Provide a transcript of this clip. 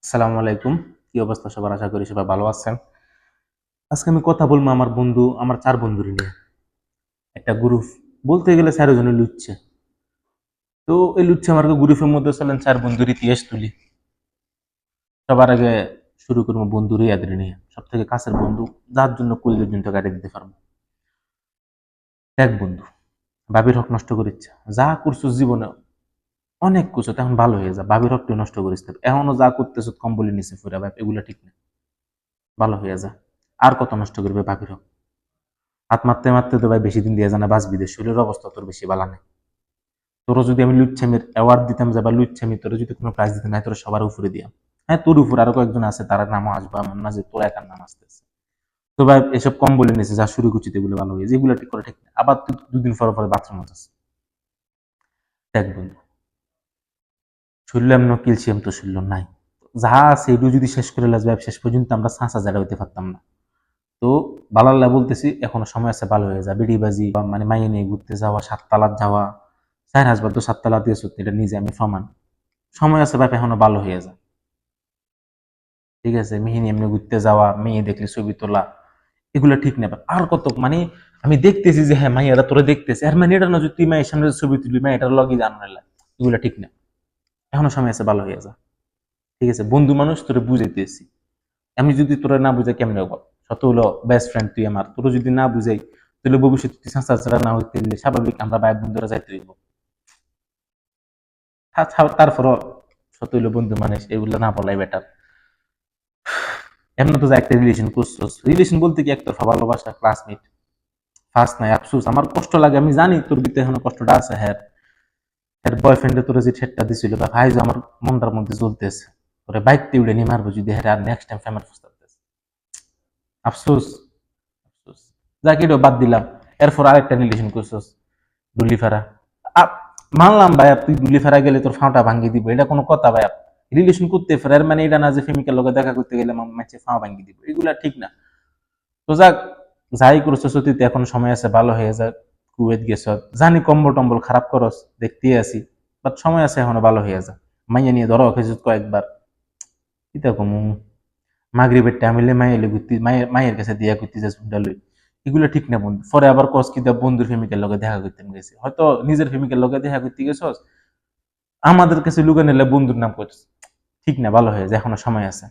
আসসালামু আলাইকুম। কি অবস্থা সবার? আশা করি সবাই ভালো আছেন। আজকে আমি কথা বলবো আমার ৪ বন্ধুর নিয়ে। একটা গ্রুপ, বলতে গেলে ৪ জনের লুচ্চে। তো এই লুচ্চে মার্কা গ্রুপের মধ্যে চলেন ৪ বন্ধুর ইতিহাস তুলি। সবার আগে শুরু করবো বন্ধু রিয়াদের নিয়ে। সবথেকে কাছের বন্ধু, যার জন্য কুল পর্যন্ত কাটিয়ে দিতে পারবো। এক বন্ধু ভাবির হক নষ্ট করিচ্ছে। যা করছো জীবনে অনেক কিছু, তখন ভালো হয়ে যা। ভাবির হকটা নষ্ট করিস না। এখনো যা করতেছ কম্বলের নিচে ফুরা ভাব, এগুলা ঠিক না। ভালো হয়ে যা। আর কত নষ্ট করবে ভাবির হক? হাত মারতে মারতে তো ভাই বেশি দিন দিয়ে জানা বাঁচবি, শরীরের অবস্থা তোর বেশি ভালো নেই। তোর যদি আমি লুচ্ছামির অ্যাওয়ার্ড দিতাম, যে বা লুচ্ছামি তোর যদি কোনো প্রাইজ দিতাম, না তোর সবার উপরে দিয়াম। হ্যাঁ, তোর উপর আরো কয়েকজন আছে, তার নামও আসবে, এমন না যে তোর একার নাম আসতেছে। তো ভাই এসব কম বলে নিয়েছে, যা শুরু করছি এগুলো ভালো হয়েছে, এগুলো ঠিক করে ঠিক না। আবার তুই দুদিন পর পরে বাথরুম যাচ্ছে। দেখ বন্ধু, শুনলাম না কিলছিয়াম, তো শুনলাম নাই। যা আছে এটু যদি শেষ করে লাস ভাই, শেষ পর্যন্ত আমরা ছাঁচা জায়গা হইতে পারতাম না। তো বালাল্লাহ বলতেছি, এখনো সময় আছে, ভালো হয়ে যা। বিড়িবাজি বা মানে মাইয়ে নিয়ে ঘুরতে যাওয়া, সাততালাত যাওয়া, ৪ হাজার তো সাততালা দিয়ে সত্যি, এটা নিজে আমি সমান। সময় আছে বাপ, এখনো ভালো হয়ে যা। ঠিক আছে, মিহিনী এমনি ঘুরতে যাওয়া, মেয়ে দেখলে ছবি তোলা, এগুলো ঠিক না বাপ। আর কত মানে, আমি দেখতেছি যে হ্যাঁ মাইয়ারা তোরা দেখতেছে, আর মানে এটা না যে তুই মায়ের সামনে ছবি তুলবি, মায়ের এটার লগই জানো না, এগুলো ঠিক না। এখনো সময় আছে, ভালো হয়ে যা। ঠিক আছে, বন্ধু মানুষ, তোরে বুঝাইতেছি। আমি যদি তোরা না বুঝাই কেমনে বল? শত হলো বেস্ট ফ্রেন্ড তুই আমার, তোরা যদি না বুঝাই, তাহলে ভবিষ্যতে তুই সংসার ছাড়া না হইতে গেলে স্বাভাবিক আমরা ভাই বন্ধুরা যাইতে হইব। তারপরও শত হইলো বন্ধু মানুষ, এগুলো না বলাই বেটার। এমন তো যে একটা রিলেশন করছস, রিলেশন বলতে কি একতরফা ভালোবাসা, ক্লাসমেট, ফার্স্ট নাই আফসোস। আমার কষ্ট লাগে, আমি জানি তোর ভিতরে এখনো কষ্টটা আছে। হ্যাঁ, এর বয়ফ্রেন্ডে তোর যে ঠেটটা দিছিল বা ভাই, যে আমার মনটার মধ্যে জ্বলতেছে, তোরে বাইক দিয়ে উড়ে নিয়ে মারবো যদি, হ্যাঁ আর নেক্সট টাইম ফ্যামিলি ফুসতেছে। আফসোস, আফসোস। যাকে এটা বাদ দিলাম। এরপর আরেকটা রিলেশন করছস, ডুলি ফেরা। মানলাম ভাইয়া, তুই ডুলি ফেরা গেলে তোর ফাঁটা ভাঙ্গি দিব, এটা কোনো কথা ভাইয়া? রিলেশন করতে ফেরার মানে এটা না যে প্রেমিকের লগে দেখা করতে গেলে মাঝে ফাঁ ভাঙ্গি দিব, এগুলা ঠিক না। তো যাক, যাই করছো সতীতে, এখন সময় আছে, ভালো হয়ে যাক। কুয়েত গেছ, জানি কম্বল টম্বল খারাপ করস, দেখতেই আছি, বাট সময় আছে, এখনো ভালো হয়ে যা। মাইয়া নিয়ে ধরো খেয়েছ কয়েকবার, কিতা কম। মাগরিবের টাইম হইলে মাইয়া ঘুরতে, মায়ের কাছে দিয়া করতে যাস লই, এগুলো ঠিক না বন্ধু। পরে আবার কস কি দা বন্ধুর প্রেমিকের লগে দেখা করতে গেছি, হয়তো নিজের প্রেমিকের লগে দেখা করতে গেছস, আমাদের কাছে লুকে নিলে বন্ধুর নাম করছিস। ঠিক না, ভালো হয়ে যায়, এখনো সময় আছে।